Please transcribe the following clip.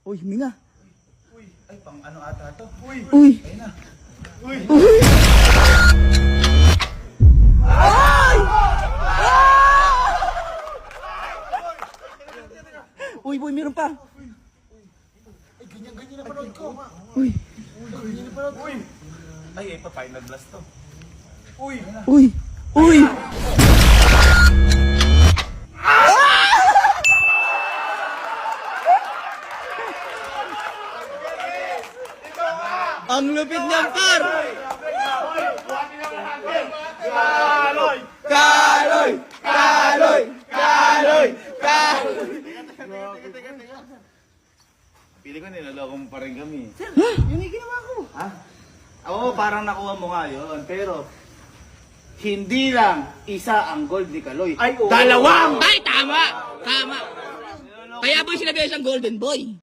Uy, huminga. Uy, ay pang ano ata to? Uy! Uy! Ayun na. Uy! Uy! Ay! Uy, boy, meron pa. Ay, ganyan-ganyan na panood ko. Uy! Ganyan na panood ko. Uy! Ay, pa final blast to. Uy! Uy! Uy! Ang lupit niyan, par! Kaloy! Kaloy! Kaloy! Kaloy! Kaloy! Pili ko nilaloko mo pa rin kami. Yun yung ginawa ko. Ha? Oo, parang nakuha mo nga yun. Pero, hindi lang isa ang gold ni Kaloy. Ay, oo. Dalawang! Ay, tama! Tama! Kaya po sinabi siyang golden boy.